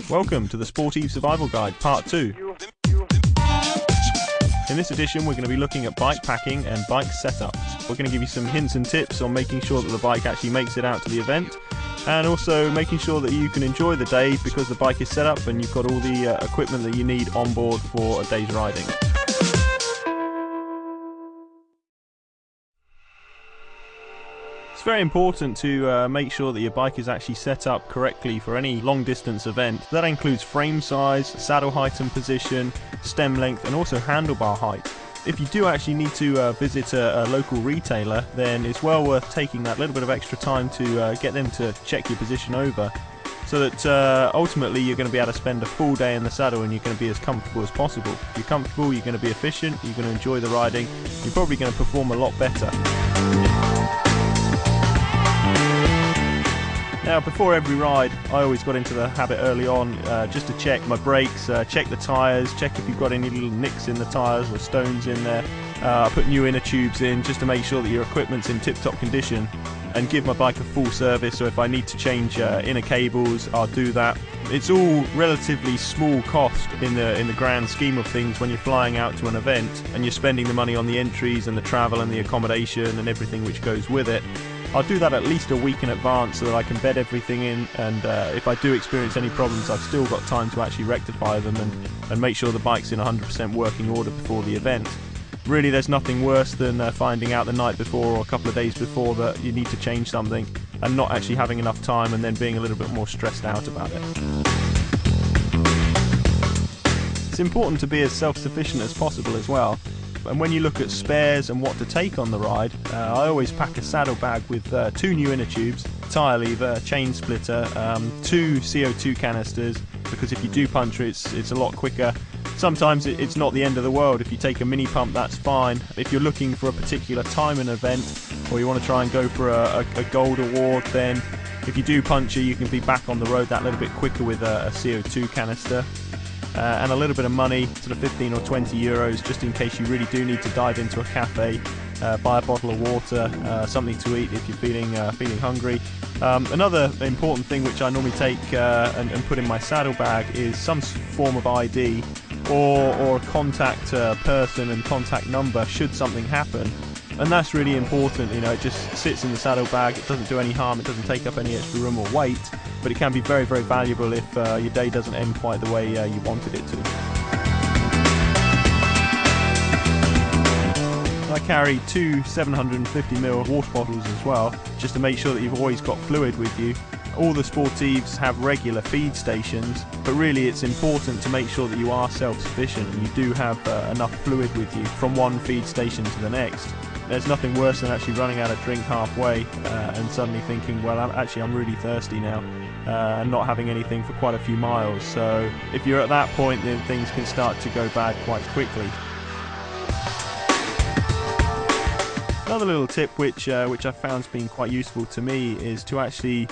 Welcome to the Sportive Survival Guide Part 2. In this edition we're going to be looking at bike packing and bike setup. We're going to give you some hints and tips on making sure that the bike actually makes it out to the event, and also making sure that you can enjoy the day because the bike is set up and you've got all the equipment that you need on board for a day's riding. It's very important to make sure that your bike is actually set up correctly for any long distance event. That includes frame size, saddle height and position, stem length and also handlebar height. If you do actually need to visit a local retailer, then it's well worth taking that little bit of extra time to get them to check your position over, so that ultimately you're going to be able to spend a full day in the saddle and you're going to be as comfortable as possible. If you're comfortable, you're going to be efficient, you're going to enjoy the riding, you're probably going to perform a lot better. Now, before every ride, I always got into the habit early on just to check my brakes, check the tyres, check if you've got any little nicks in the tyres or stones in there. I put new inner tubes in just to make sure that your equipment's in tip-top condition, and give my bike a full service. So if I need to change inner cables, I'll do that. It's all relatively small cost in the grand scheme of things when you're flying out to an event and you're spending the money on the entries and the travel and the accommodation and everything which goes with it. I'll do that at least a week in advance so that I can bed everything in, and if I do experience any problems, I've still got time to actually rectify them and make sure the bike's in 100% working order before the event. Really, there's nothing worse than finding out the night before or a couple of days before that you need to change something and not actually having enough time and then being a little bit more stressed out about it. It's important to be as self-sufficient as possible as well. And when you look at spares and what to take on the ride, I always pack a saddle bag with 2 new inner tubes, tyre lever, chain splitter, 2 CO2 canisters, because if you do puncture it's a lot quicker. Sometimes it's not the end of the world. If you take a mini pump, that's fine. If you're looking for a particular time and event, or you want to try and go for a gold award, then if you do puncture you can be back on the road that little bit quicker with a CO2 canister. And a little bit of money, sort of 15 or 20 euros, just in case you really do need to dive into a cafe, buy a bottle of water, something to eat if you're feeling hungry. Another important thing which I normally take and put in my saddle bag is some form of ID or a contact person and contact number should something happen. And that's really important. You know, it just sits in the saddle bag, it doesn't do any harm, it doesn't take up any extra room or weight, but it can be very, very valuable if your day doesn't end quite the way you wanted it to. I carry 2 750ml water bottles as well, just to make sure that you've always got fluid with you. All the Sportives have regular feed stations, but really it's important to make sure that you are self-sufficient and you do have enough fluid with you from one feed station to the next. There's nothing worse than actually running out of drink halfway and suddenly thinking, well, I'm really thirsty now, and not having anything for quite a few miles. So if you're at that point, then things can start to go bad quite quickly. Another little tip which I've found has been quite useful to me is to actually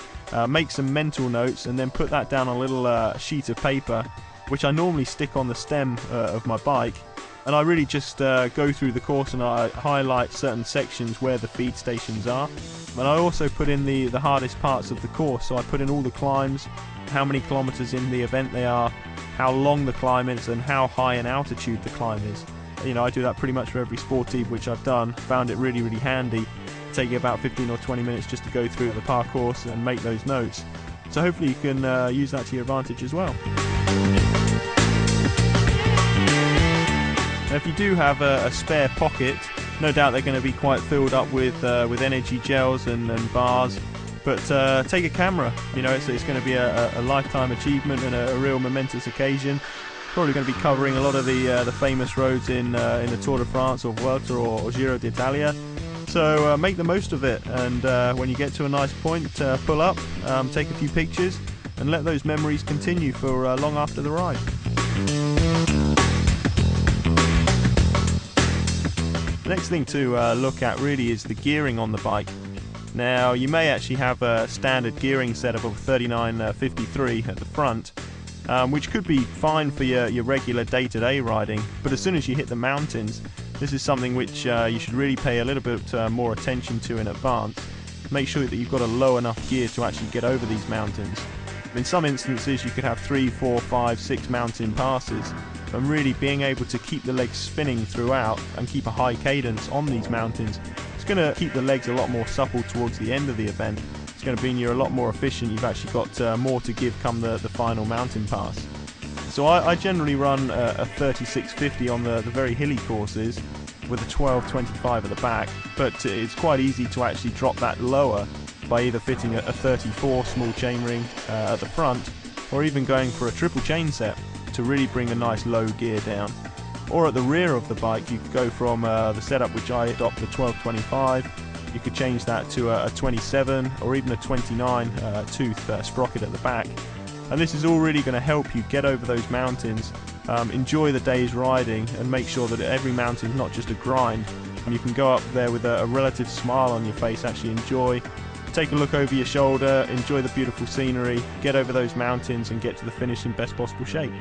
make some mental notes and then put that down on a little sheet of paper, which I normally stick on the stem of my bike. And I really just go through the course and I highlight certain sections where the feed stations are. And I also put in the hardest parts of the course, so I put in all the climbs, how many kilometers in the event they are, how long the climb is and how high in altitude the climb is. You know, I do that pretty much for every Sportive which I've done. Found it really, really handy. Take about 15 or 20 minutes just to go through the parcours and make those notes. So hopefully you can use that to your advantage as well. Now, if you do have a spare pocket, no doubt they're going to be quite filled up with energy gels and bars. But take a camera. You know, it's going to be a lifetime achievement and a real momentous occasion. Probably going to be covering a lot of the famous roads in the Tour de France or Vuelta or Giro d'Italia. So make the most of it, and when you get to a nice point, pull up, take a few pictures, and let those memories continue for long after the ride. The next thing to look at really is the gearing on the bike. Now, you may actually have a standard gearing setup of 3953 at the front, which could be fine for your regular day-to-day riding, but as soon as you hit the mountains, this is something which you should really pay a little bit more attention to in advance. Make sure that you've got a low enough gear to actually get over these mountains. In some instances you could have 3, 4, 5, 6 mountain passes, and really being able to keep the legs spinning throughout and keep a high cadence on these mountains, it's going to keep the legs a lot more supple towards the end of the event. It's going to mean you're a lot more efficient. You've actually got more to give come the final mountain pass. So I generally run a 3650 on the very hilly courses with a 1225 at the back, but it's quite easy to actually drop that lower by either fitting a 34 small chainring at the front, or even going for a triple chain set to really bring a nice low gear down. Or at the rear of the bike you could go from the setup which I adopt, the 1225. You could change that to a 27 or even a 29 tooth sprocket at the back. And this is all really going to help you get over those mountains, enjoy the day's riding, and make sure that every mountain is not just a grind, and you can go up there with a relative smile on your face, actually enjoy, take a look over your shoulder, enjoy the beautiful scenery, get over those mountains and get to the finish in best possible shape.